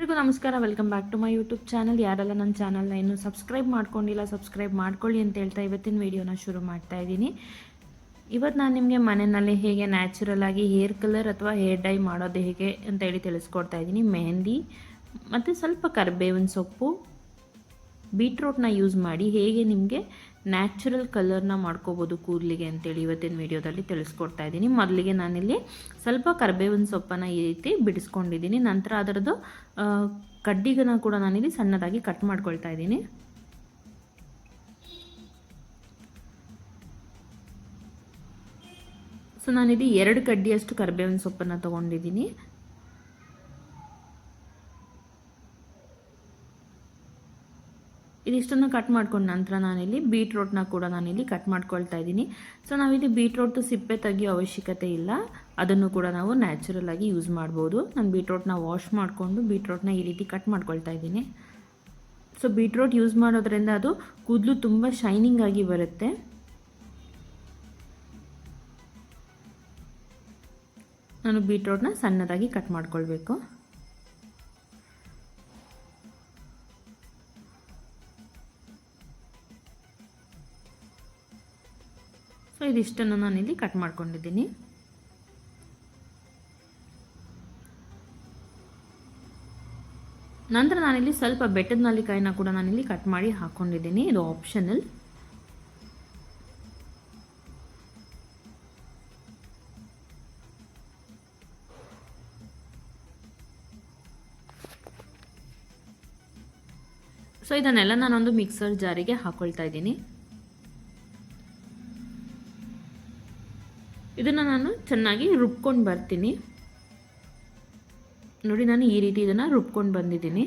ಎಲ್ರಿಗೂ ನಮಸ್ಕಾರ. Welcome back to my YouTube channel. ಯಾರೆಲ್ಲ ನನ್ನ ಚಾನಲ್ನ ಇನ್ನೂ ಸಬ್ಸ್ಕ್ರೈಬ್ ಮಾಡ್ಕೊಂಡಿಲ್ಲ ಸಬ್ಸ್ಕ್ರೈಬ್ ಮಾಡ್ಕೊಳ್ಳಿ ಅಂತ ಹೇಳ್ತಾ ಇವತ್ತಿನ ವಿಡಿಯೋನ ಶುರು ಮಾಡ್ತಾ ಇದ್ದೀನಿ. ಇವತ್ತು ನಾನು ನಿಮಗೆ ಮನೆಯಲ್ಲಿ ಹೇಗೆ ನ್ಯಾಚುರಲ್ ಆಗಿ ಹೇರ್ ಕಲರ್ ಅಥವಾ ಹೇರ್ ಡೈ ಮಾಡೋದು ಹೇಗೆ ಅಂತ ಹೇಳಿ ತಿಳಿಸ್ಕೊಡ್ತಾ ಇದ್ದೀನಿ. ಮೆಹಂದಿ ಮತ್ತು ಸ್ವಲ್ಪ ಕರಿಬೇವಿನ ಸೊಪ್ಪು, ಬೀಟ್ರೂಟ್ನ ಯೂಸ್ ಮಾಡಿ ಹೇಗೆ ನಿಮಗೆ ನ್ಯಾಚುರಲ್ ಕಲರ್ನ ಮಾಡ್ಕೋಬೋದು ಕೂದಲಿಗೆ ಅಂತೇಳಿ ಇವತ್ತಿನ ವಿಡಿಯೋದಲ್ಲಿ ತಿಳಿಸ್ಕೊಡ್ತಾ ಇದ್ದೀನಿ. ಮೊದಲಿಗೆ ನಾನಿಲ್ಲಿ ಸ್ವಲ್ಪ ಕರಿಬೇವಿನ ಸೊಪ್ಪನ್ನು ಈ ರೀತಿ ಬಿಡಿಸ್ಕೊಂಡಿದ್ದೀನಿ. ನಂತರ ಅದರದ್ದು ಕಡ್ಡಿಗನ್ನು ಕೂಡ ನಾನಿಲ್ಲಿ ಸಣ್ಣದಾಗಿ ಕಟ್ ಮಾಡ್ಕೊಳ್ತಾ ಇದ್ದೀನಿ. ಸೊ ನಾನಿಲ್ಲಿ 2 ಕಡ್ಡಿಯಷ್ಟು ಕರಿಬೇವಿನ ಸೊಪ್ಪನ್ನು ತೊಗೊಂಡಿದ್ದೀನಿ. ಇದಿಷ್ಟನ್ನು ಕಟ್ ಮಾಡ್ಕೊಂಡು ನಂತರ ನಾನಿಲ್ಲಿ ಬೀಟ್ರೋಟ್ನ ಕೂಡ ನಾನಿಲ್ಲಿ ಕಟ್ ಮಾಡ್ಕೊಳ್ತಾ ಇದ್ದೀನಿ. ಸೊ ನಾವಿಲ್ಲಿ ಬೀಟ್ರೋಟ್ದು ಸಿಪ್ಪೆ ತೆಗಿಯೋ ಅವಶ್ಯಕತೆ ಇಲ್ಲ, ಅದನ್ನು ಕೂಡ ನಾವು ನ್ಯಾಚುರಲ್ ಆಗಿ ಯೂಸ್ ಮಾಡ್ಬೋದು. ನಾನು ಬೀಟ್ರೋಟ್ನ ವಾಶ್ ಮಾಡಿಕೊಂಡು ಬೀಟ್ರೋಟ್ನ ಈ ರೀತಿ ಕಟ್ ಮಾಡ್ಕೊಳ್ತಾ ಇದ್ದೀನಿ. ಸೊ ಬೀಟ್ರೋಟ್ ಯೂಸ್ ಮಾಡೋದ್ರಿಂದ ಅದು ಕೂದಲು ತುಂಬ ಶೈನಿಂಗ್ ಆಗಿ ಬರುತ್ತೆ. ನಾನು ಬೀಟ್ರೋಟ್ನ ಸಣ್ಣದಾಗಿ ಕಟ್ ಮಾಡ್ಕೊಳ್ಬೇಕು. ಸೊ ಇದಿಷ್ಟನ್ನು ನಾನಿಲ್ಲಿ ಕಟ್ ಮಾಡ್ಕೊಂಡಿದ್ದೀನಿ. ನಂತರ ನಾನಿಲ್ಲಿ ಸ್ವಲ್ಪ ಬೆಟ್ಟದ ನೆಲ್ಲಿಕಾಯಿನ ಕೂಡ ನಾನಿಲ್ಲಿ ಕಟ್ ಮಾಡಿ ಹಾಕ್ಕೊಂಡಿದ್ದೀನಿ. ಇದು ಆಪ್ಷನಲ್. ಸೊ ಇದನ್ನೆಲ್ಲ ನಾನೊಂದು ಮಿಕ್ಸರ್ ಜಾರಿಗೆ ಹಾಕೊಳ್ತಾ ಇದ್ದೀನಿ. ಇದನ್ನು ನಾನು ಚೆನ್ನಾಗಿ ರುಬ್ಕೊಂಡು ಬರ್ತೀನಿ. ನೋಡಿ, ನಾನು ಈ ರೀತಿ ಇದನ್ನು ರುಬ್ಕೊಂಡು ಬಂದಿದ್ದೀನಿ.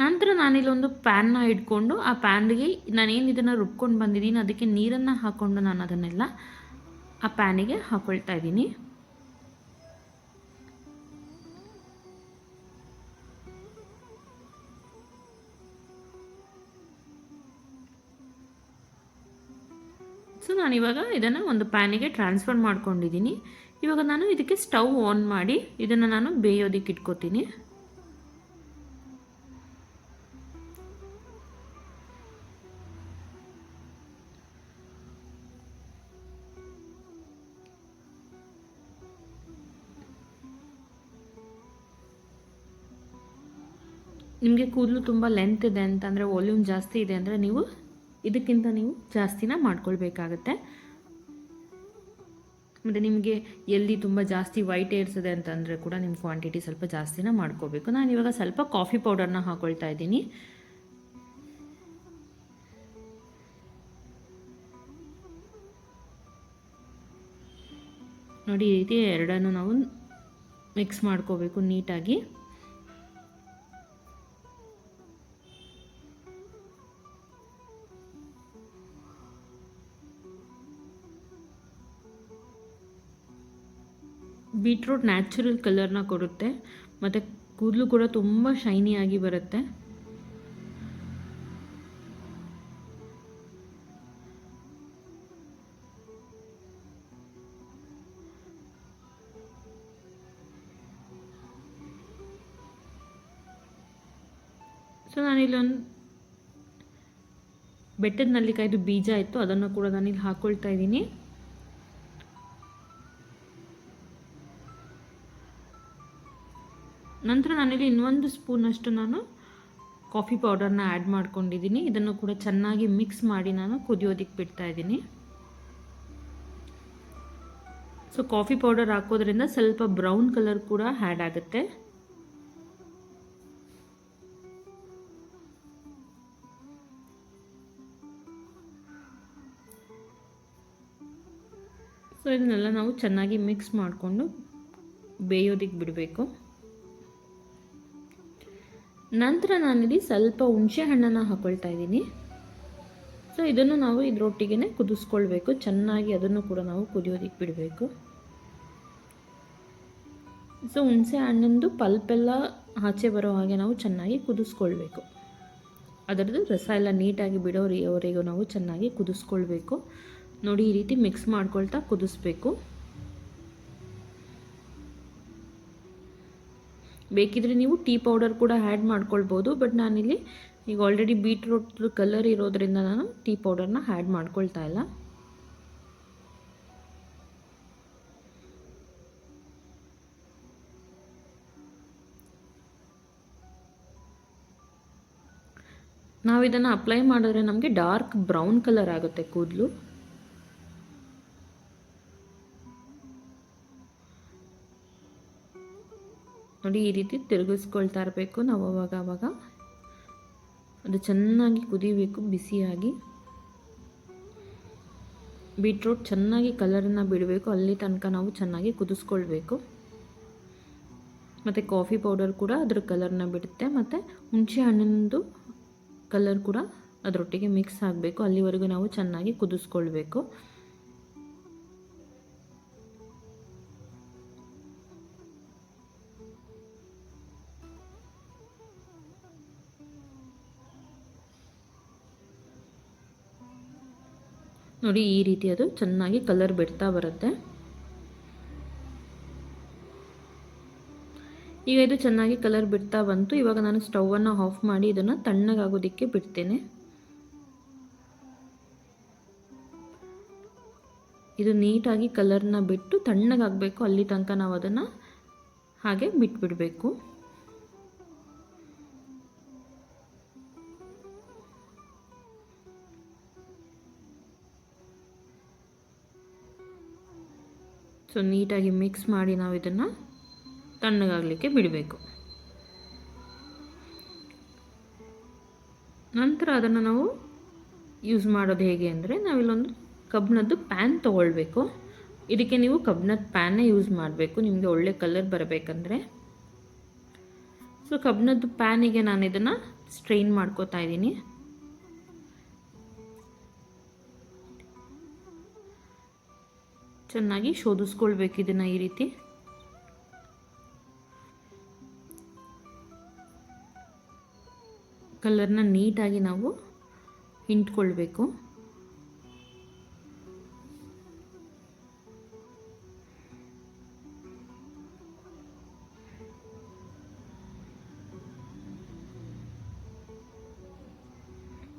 ನಂತರ ನಾನಿಲ್ಲೊಂದು ಪ್ಯಾನ್ನ ಇಟ್ಕೊಂಡು ಆ ಪ್ಯಾನ್ಗೆ ನಾನೇನು ಇದನ್ನು ರುಬ್ಕೊಂಡು ಬಂದಿದ್ದೀನಿ ಅದಕ್ಕೆ ನೀರನ್ನು ಹಾಕ್ಕೊಂಡು ನಾನು ಅದನ್ನೆಲ್ಲ ಆ ಪ್ಯಾನಿಗೆ ಹಾಕ್ಕೊಳ್ತಾ ಇದ್ದೀನಿ. ಸೊ ನಾನಿವಾಗ ಇದನ್ನು ಒಂದು ಪ್ಯಾನಿಗೆ ಟ್ರಾನ್ಸ್ಫರ್ ಮಾಡ್ಕೊಂಡಿದ್ದೀನಿ. ಇವಾಗ ನಾನು ಇದಕ್ಕೆ ಸ್ಟವ್ ಆನ್ ಮಾಡಿ ಇದನ್ನು ನಾನು ಬೇಯೋದಕ್ಕೆ ಇಟ್ಕೋತೀನಿ. ನಿಮಗೆ ಕೂದಲು ತುಂಬ ಲೆಂತ್ ಇದೆ ಅಂತಂದರೆ, ವಾಲ್ಯೂಮ್ ಜಾಸ್ತಿ ಇದೆ ಅಂದರೆ ನೀವು ಇದಕ್ಕಿಂತ ನೀವು ಜಾಸ್ತಿನ ಮಾಡ್ಕೊಳ್ಬೇಕಾಗತ್ತೆ. ಮತ್ತು ನಿಮಗೆ ಎಲ್ಲಿ ತುಂಬ ಜಾಸ್ತಿ ವೈಟ್ ಏರ್ಸ್ ಇದೆ ಅಂತಂದರೆ ಕೂಡ ನಿಮ್ಮ ಕ್ವಾಂಟಿಟಿ ಸ್ವಲ್ಪ ಜಾಸ್ತಿನ ಮಾಡ್ಕೋಬೇಕು. ನಾನು ಇವಾಗ ಸ್ವಲ್ಪ ಕಾಫಿ ಪೌಡರ್ನ ಹಾಕ್ಕೊಳ್ತಾ ಇದ್ದೀನಿ. ನೋಡಿ, ಈ ರೀತಿ ಎರಡನ್ನು ನಾವು ಮಿಕ್ಸ್ ಮಾಡ್ಕೋಬೇಕು ನೀಟಾಗಿ. ಬೀಟ್ರೂಟ್ ನ್ಯಾಚುರಲ್ ಕಲರ್ನ ಕೊಡುತ್ತೆ ಮತ್ತು ಕೂದಲು ಕೂಡ ತುಂಬ ಶೈನಿಯಾಗಿ ಬರುತ್ತೆ. ಸೊ ನಾನಿಲ್ಲೊಂದು ಬೆಟ್ಟದ ನೆಲ್ಲಿಕಾಯ್ದು ಬೀಜ ಇತ್ತು, ಅದನ್ನು ಕೂಡ ನಾನಿಲ್ಲಿ ಹಾಕ್ಕೊಳ್ತಾ ಇದ್ದೀನಿ. ನಂತರ ನಾನಿಲ್ಲಿ ಇನ್ನೊಂದು ಸ್ಪೂನಷ್ಟು ನಾನು ಕಾಫಿ ಪೌಡರ್ನ ಆ್ಯಡ್ ಮಾಡ್ಕೊಂಡಿದ್ದೀನಿ. ಇದನ್ನು ಕೂಡ ಚೆನ್ನಾಗಿ ಮಿಕ್ಸ್ ಮಾಡಿ ನಾನು ಕುದಿಯೋದಕ್ಕೆ ಬಿಡ್ತಾ ಇದ್ದೀನಿ. ಸೊ ಕಾಫಿ ಪೌಡರ್ ಹಾಕೋದ್ರಿಂದ ಸ್ವಲ್ಪ ಬ್ರೌನ್ ಕಲರ್ ಕೂಡ ಆ್ಯಡ್ ಆಗುತ್ತೆ. ಸೊ ಇದನ್ನೆಲ್ಲ ನಾವು ಚೆನ್ನಾಗಿ ಮಿಕ್ಸ್ ಮಾಡಿಕೊಂಡು ಬೇಯೋದಕ್ಕೆ ಬಿಡಬೇಕು. ನಂತರ ನಾನಿಲ್ಲಿ ಸ್ವಲ್ಪ ಹುಣಸೆ ಹಣ್ಣನ್ನು ಹಾಕ್ಕೊಳ್ತಾ ಇದ್ದೀನಿ. ಸೊ ಇದನ್ನು ನಾವು ಇದರೊಟ್ಟಿಗೆ ಕುದಿಸ್ಕೊಳ್ಬೇಕು ಚೆನ್ನಾಗಿ. ಅದನ್ನು ಕೂಡ ನಾವು ಕುದಿಯೋದಕ್ಕೆ ಬಿಡಬೇಕು. ಸೊ ಹುಣಸೆ ಹಣ್ಣಿಂದು ಪಲ್ಪೆಲ್ಲ ಆಚೆ ಬರೋ ಹಾಗೆ ನಾವು ಚೆನ್ನಾಗಿ ಕುದಿಸ್ಕೊಳ್ಬೇಕು. ಅದರದ್ದು ರಸ ಎಲ್ಲ ನೀಟಾಗಿ ಬಿಡೋವರೆಗೂ ನಾವು ಚೆನ್ನಾಗಿ ಕುದಿಸ್ಕೊಳ್ಬೇಕು. ನೋಡಿ, ಈ ರೀತಿ ಮಿಕ್ಸ್ ಮಾಡ್ಕೊಳ್ತಾ ಕುದಿಸ್ಬೇಕು. ಬೇಕಿದ್ರೆ ನೀವು ಟೀ ಪೌಡರ್ ಕೂಡ ಆ್ಯಡ್ ಮಾಡ್ಕೊಳ್ಬೋದು, ಬಟ್ ನಾನಿಲ್ಲಿ ಈಗ ಆಲ್ರೆಡಿ ಬೀಟ್ರೂಟ್ ಕಲರ್ ಇರೋದ್ರಿಂದ ನಾನು ಟೀ ಪೌಡರ್ನ ಆ್ಯಡ್ ಮಾಡ್ಕೊಳ್ತಾ ಇಲ್ಲ. ನಾವು ಇದನ್ನು ಅಪ್ಲೈ ಮಾಡಿದ್ರೆ ನಮಗೆ ಡಾರ್ಕ್ ಬ್ರೌನ್ ಕಲರ್ ಆಗುತ್ತೆ ಕೂದಲು. ನೋಡಿ, ಈ ರೀತಿ ತಿರುಗಿಸ್ಕೊಳ್ತಾ ಇರಬೇಕು ನಾವು ಅವಾಗ. ಅದು ಚೆನ್ನಾಗಿ ಕುದಿಬೇಕು ಬಿಸಿಯಾಗಿ. ಬೀಟ್ರೂಟ್ ಚೆನ್ನಾಗಿ ಕಲರನ್ನು ಬಿಡಬೇಕು, ಅಲ್ಲಿ ತನಕ ನಾವು ಚೆನ್ನಾಗಿ ಕುದಿಸ್ಕೊಳ್ಬೇಕು. ಮತ್ತು ಕಾಫಿ ಪೌಡರ್ ಕೂಡ ಅದ್ರ ಕಲರ್ನ ಬಿಡುತ್ತೆ, ಮತ್ತು ಹುಣಸೆ ಹಣ್ಣಿನದು ಕಲರ್ ಕೂಡ ಅದರೊಟ್ಟಿಗೆ ಮಿಕ್ಸ್ ಆಗಬೇಕು. ಅಲ್ಲಿವರೆಗೂ ನಾವು ಚೆನ್ನಾಗಿ ಕುದಿಸ್ಕೊಳ್ಬೇಕು. ನೋಡಿ, ಈ ರೀತಿ ಅದು ಚೆನ್ನಾಗಿ ಕಲರ್ ಬಿಡ್ತಾ ಬರುತ್ತೆ. ಈಗ ಇದು ಚೆನ್ನಾಗಿ ಕಲರ್ ಬಿಡ್ತಾ ಬಂತು. ಇವಾಗ ನಾನು ಸ್ಟವನ್ನು ಆಫ್ ಮಾಡಿ ಇದನ್ನು ತಣ್ಣಗಾಗೋದಕ್ಕೆ ಬಿಡ್ತೇನೆ. ಇದು ನೀಟಾಗಿ ಕಲರ್ನ ಬಿಟ್ಟು ತಣ್ಣಗಾಗಬೇಕು, ಅಲ್ಲಿ ತನಕ ನಾವು ಅದನ್ನು ಹಾಗೆ ಬಿಟ್ಬಿಡಬೇಕು. ಸೊ ನೀಟಾಗಿ ಮಿಕ್ಸ್ ಮಾಡಿ ನಾವು ಇದನ್ನು ತಣ್ಣಗಾಗಲಿಕ್ಕೆ ಬಿಡಬೇಕು. ನಂತರ ಅದನ್ನು ನಾವು ಯೂಸ್ ಮಾಡೋದು ಹೇಗೆ ಅಂದರೆ, ನಾವಿಲ್ಲೊಂದು ಕಬ್ಬಿಣದ್ದು ಪ್ಯಾನ್ ತೊಗೊಳ್ಬೇಕು. ಇದಕ್ಕೆ ನೀವು ಕಬ್ಬಿಣದ ಪ್ಯಾನ್ನೇ ಯೂಸ್ ಮಾಡಬೇಕು, ನಿಮಗೆ ಒಳ್ಳೆ ಕಲರ್ ಬರಬೇಕಂದ್ರೆ. ಸೊ ಕಬ್ಬಿಣದ್ದು ಪ್ಯಾನಿಗೆ ನಾನು ಇದನ್ನು ಸ್ಟ್ರೈನ್ ಮಾಡ್ಕೋತಾ ಇದ್ದೀನಿ. ಚೆನ್ನಾಗಿ ಶೋಧಿಸ್ಕೊಳ್ಬೇಕು ಇದನ್ನು ಈ ರೀತಿ. ಕಲರ್ನ ನೀಟಾಗಿ ನಾವು ಹಿಂಡ್ಕೊಳ್ಬೇಕು.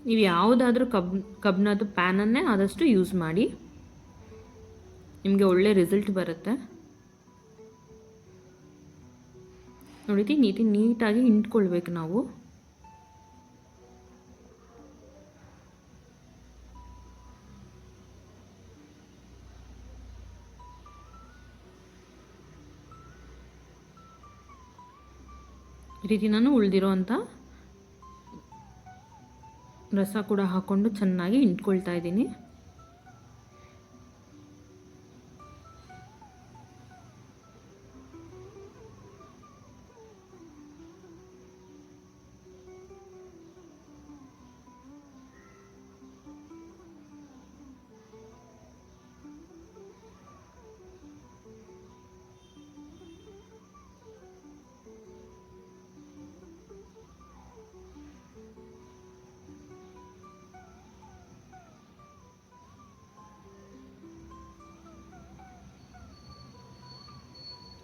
ನೀವು ಯಾವುದಾದ್ರೂ ಕಬ್ಬಿಣದ ಪ್ಯಾನನ್ನೇ ಆದಷ್ಟು ಯೂಸ್ ಮಾಡಿ, ನಿಮಗೆ ಒಳ್ಳೆ ರಿಸಲ್ಟ್ ಬರುತ್ತೆ. ನೋಡಿ, ನೀಟಾಗಿ ಹಿಂಡ್ಕೊಳ್ಬೇಕು ನಾವು. ಈ ರೀತಿ ನಾನು ಉಳಿದಿರೋಂಥ ರಸ ಕೂಡ ಹಾಕ್ಕೊಂಡು ಚೆನ್ನಾಗಿ ಹಿಂಡ್ಕೊಳ್ತಾ ಇದ್ದೀನಿ.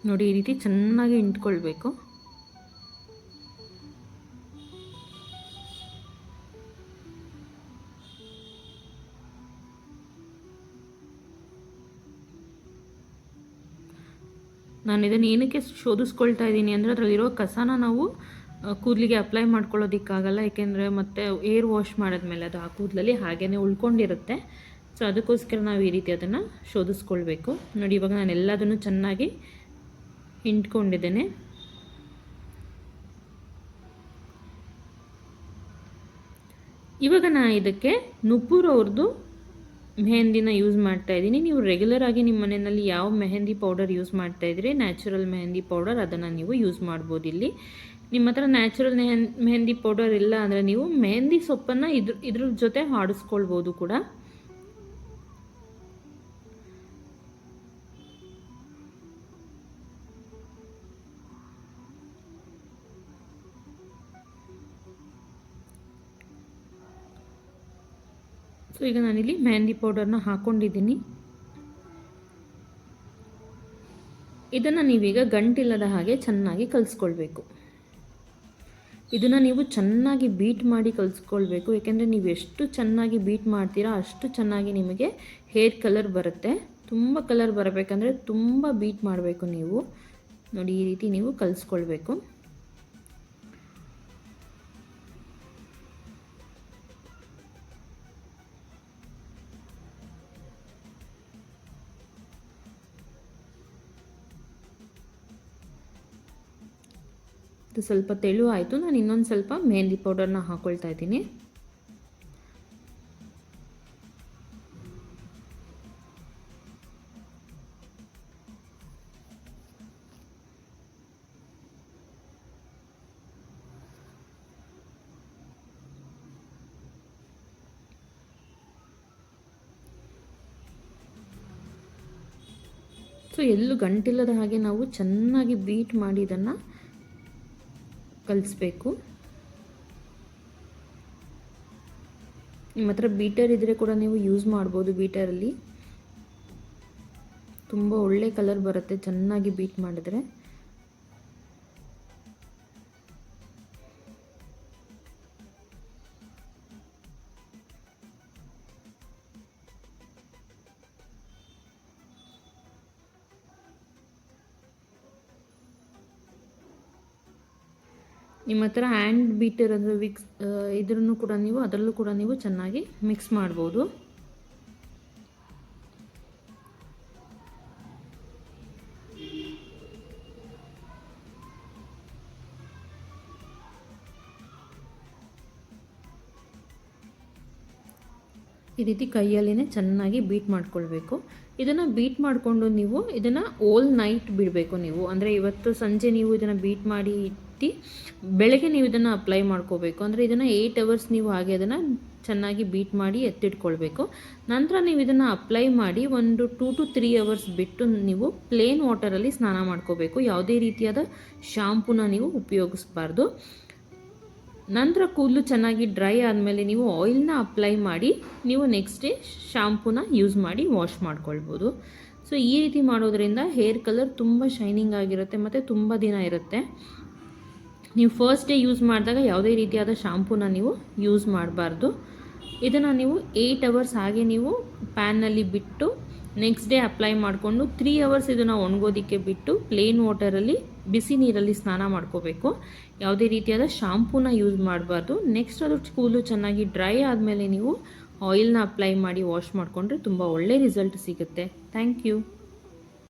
ನೋಡಿ, ಈ ರೀತಿ ಚೆನ್ನಾಗಿ ಹಿಂಡ್ಕೊಳ್ಬೇಕು. ನಾನು ಇದನ್ನು ಏನಕ್ಕೆ ಶೋಧಿಸ್ಕೊಳ್ತಾ ಇದ್ದೀನಿ ಅಂದರೆ, ಅದರಲ್ಲಿರೋ ಕಸನ ನಾವು ಕೂದಲಿಗೆ ಅಪ್ಲೈ ಮಾಡ್ಕೊಳ್ಳೋದಕ್ಕಾಗಲ್ಲ, ಏಕೆಂದರೆ ಮತ್ತೆ ಏರ್ ವಾಶ್ ಮಾಡಿದ್ಮೇಲೆ ಅದು ಆ ಕೂದಲಲ್ಲಿ ಹಾಗೇ ಉಳ್ಕೊಂಡಿರುತ್ತೆ. ಸೊ ಅದಕ್ಕೋಸ್ಕರ ನಾವು ಈ ರೀತಿ ಅದನ್ನು ಶೋಧಿಸ್ಕೊಳ್ಬೇಕು. ನೋಡಿ, ಇವಾಗ ನಾನು ಎಲ್ಲದನ್ನು ಚೆನ್ನಾಗಿ ಹಿಂಡ್ಕೊಂಡಿದ್ದೇನೆ. ಇವಾಗ ನಾನು ಇದಕ್ಕೆ ನುಪುರ್ ಅವ್ರದ್ದು ಮೆಹಂದಿನ ಯೂಸ್ ಮಾಡ್ತಾ ಇದ್ದೀನಿ. ನೀವು ರೆಗ್ಯುಲರ್ ಆಗಿ ನಿಮ್ಮ ಮನೆಯಲ್ಲಿ ಯಾವ ಮೆಹಂದಿ ಪೌಡರ್ ಯೂಸ್ ಮಾಡ್ತಾ ಇದ್ರಿ, ನ್ಯಾಚುರಲ್ ಮೆಹಂದಿ ಪೌಡರ್, ಅದನ್ನು ನೀವು ಯೂಸ್ ಮಾಡ್ಬೋದು. ಇಲ್ಲಿ ನಿಮ್ಮ ಹತ್ರ ನ್ಯಾಚುರಲ್ ಮೆಹಂದಿ ಪೌಡರ್ ಇಲ್ಲ ಅಂದರೆ ನೀವು ಮೆಹಂದಿ ಸೊಪ್ಪನ್ನು ಇದ್ರ ಜೊತೆ ಆಡಿಸ್ಕೊಳ್ಬೋದು ಕೂಡ. ಸೊ ಈಗ ನಾನಿಲ್ಲಿ ಮೆಹಂದಿ ಪೌಡರ್ನ ಹಾಕ್ಕೊಂಡಿದ್ದೀನಿ. ಇದನ್ನು ನೀವೀಗ ಗಂಟಿಲ್ಲದ ಹಾಗೆ ಚೆನ್ನಾಗಿ ಕಲಿಸ್ಕೊಳ್ಬೇಕು. ಇದನ್ನು ನೀವು ಚೆನ್ನಾಗಿ ಬೀಟ್ ಮಾಡಿ ಕಲಿಸ್ಕೊಳ್ಬೇಕು. ಏಕೆಂದರೆ ನೀವು ಎಷ್ಟು ಚೆನ್ನಾಗಿ ಬೀಟ್ ಮಾಡ್ತೀರಾ ಅಷ್ಟು ಚೆನ್ನಾಗಿ ನಿಮಗೆ ಹೇರ್ ಕಲರ್ ಬರುತ್ತೆ. ತುಂಬ ಕಲರ್ ಬರಬೇಕಂದ್ರೆ ತುಂಬ ಬೀಟ್ ಮಾಡಬೇಕು ನೀವು. ನೋಡಿ, ಈ ರೀತಿ ನೀವು ಕಲಿಸ್ಕೊಳ್ಬೇಕು. ಇದು ಸ್ವಲ್ಪ ತೆಳು ಆಯಿತು. ನಾನು ಇನ್ನೊಂದು ಸ್ವಲ್ಪ ಮೆಹಂದಿ ಪೌಡರ್ನ ಹಾಕ್ಕೊಳ್ತಾ ಇದ್ದೀನಿ. ಸೊ ಎಲ್ಲೂ ಗಂಟಿಲ್ಲದ ಹಾಗೆ ನಾವು ಚೆನ್ನಾಗಿ ಬೀಟ್ ಮಾಡಿ ಇದನ್ನು ಕಲಿಸ್ಬೇಕು. ನಿಮ್ಮ ಹತ್ರ ಬೀಟರ್ ಇದ್ದರೆ ಕೂಡ ನೀವು ಯೂಸ್ ಮಾಡ್ಬೋದು. ಬೀಟರಲ್ಲಿ ತುಂಬ ಒಳ್ಳೆ ಕಲರ್ ಬರುತ್ತೆ ಚೆನ್ನಾಗಿ ಬೀಟ್ ಮಾಡಿದ್ರೆ. ನಿಮ್ಮ ಹತ್ರ ಹ್ಯಾಂಡ್ ಬೀಟರ್ ಅಂದರೆ ವಿಕ್ಸ್ ಇದರನ್ನು ಕೂಡ ನೀವು ಅದರಲ್ಲೂ ಕೂಡ ನೀವು ಚೆನ್ನಾಗಿ ಮಿಕ್ಸ್ ಮಾಡ್ಬೋದು. ಈ ರೀತಿ ಕೈಯಲ್ಲೇ ಚೆನ್ನಾಗಿ ಬೀಟ್ ಮಾಡ್ಕೊಳ್ಬೇಕು. ಇದನ್ನು ಬೀಟ್ ಮಾಡಿಕೊಂಡು ನೀವು ಇದನ್ನು ಓಲ್ ನೈಟ್ ಬಿಡಬೇಕು ನೀವು. ಅಂದರೆ ಇವತ್ತು ಸಂಜೆ ನೀವು ಇದನ್ನು ಬೀಟ್ ಮಾಡಿ ಇಟ್ಟು ಬೆಳಗ್ಗೆ ನೀವು ಇದನ್ನು ಅಪ್ಲೈ ಮಾಡ್ಕೋಬೇಕು. ಅಂದರೆ ಇದನ್ನು 8 ಅವರ್ಸ್ ನೀವು ಹಾಗೆ ಅದನ್ನು ಚೆನ್ನಾಗಿ ಬೀಟ್ ಮಾಡಿ ಎತ್ತಿಟ್ಕೊಳ್ಬೇಕು. ನಂತರ ನೀವು ಇದನ್ನು ಅಪ್ಲೈ ಮಾಡಿ ಒಂದು 2 to 3 ಅವರ್ಸ್ ಬಿಟ್ಟು ನೀವು ಪ್ಲೇನ್ ವಾಟರಲ್ಲಿ ಸ್ನಾನ ಮಾಡ್ಕೋಬೇಕು. ಯಾವುದೇ ರೀತಿಯಾದ ಶಾಂಪೂನ ನೀವು ಉಪಯೋಗಿಸಬಾರ್ದು. ನಂತರ ಕೂದಲು ಚೆನ್ನಾಗಿ ಡ್ರೈ ಆದಮೇಲೆ ನೀವು ಆಯಿಲ್ನ ಅಪ್ಲೈ ಮಾಡಿ ನೀವು ನೆಕ್ಸ್ಟ್ ಡೇ ಶಾಂಪೂನ ಯೂಸ್ ಮಾಡಿ ವಾಶ್ ಮಾಡ್ಕೊಳ್ಬೋದು. ಸೊ ಈ ರೀತಿ ಮಾಡೋದ್ರಿಂದ ಹೇರ್ ಕಲರ್ ತುಂಬ ಶೈನಿಂಗ್ ಆಗಿರುತ್ತೆ ಮತ್ತು ತುಂಬ ದಿನ ಇರುತ್ತೆ. ನೀವು ಫಸ್ಟ್ ಡೇ ಯೂಸ್ ಮಾಡಿದಾಗ ಯಾವುದೇ ರೀತಿಯಾದ ಶಾಂಪೂನ ನೀವು ಯೂಸ್ ಮಾಡಬಾರ್ದು. ಇದನ್ನು ನೀವು 8 ಅವರ್ಸ್ ಹಾಗೆ ನೀವು ಪ್ಯಾನ್ನಲ್ಲಿ ಬಿಟ್ಟು ನೆಕ್ಸ್ಟ್ ಡೇ ಅಪ್ಲೈ ಮಾಡಿಕೊಂಡು 3 ಅವರ್ಸ್ ಇದನ್ನು ಒಣಗೋದಕ್ಕೆ ಬಿಟ್ಟು ಪ್ಲೇನ್ ವಾಟರಲ್ಲಿ ಬಿಸಿ ನೀರಲ್ಲಿ ಸ್ನಾನ ಮಾಡ್ಕೋಬೇಕು. ಯಾವುದೇ ರೀತಿಯಾದ ಶಾಂಪೂನ ಯೂಸ್ ಮಾಡಬಾರ್ದು. ನೆಕ್ಸ್ಟ್ ಅದು ಕೂದಲು ಚೆನ್ನಾಗಿ ಡ್ರೈ ಆದಮೇಲೆ ನೀವು ಆಯಿಲ್ನ ಅಪ್ಲೈ ಮಾಡಿ ವಾಶ್ ಮಾಡಿಕೊಂಡ್ರೆ ತುಂಬ ಒಳ್ಳೆ ರಿಸಲ್ಟ್ ಸಿಗುತ್ತೆ. Thank you.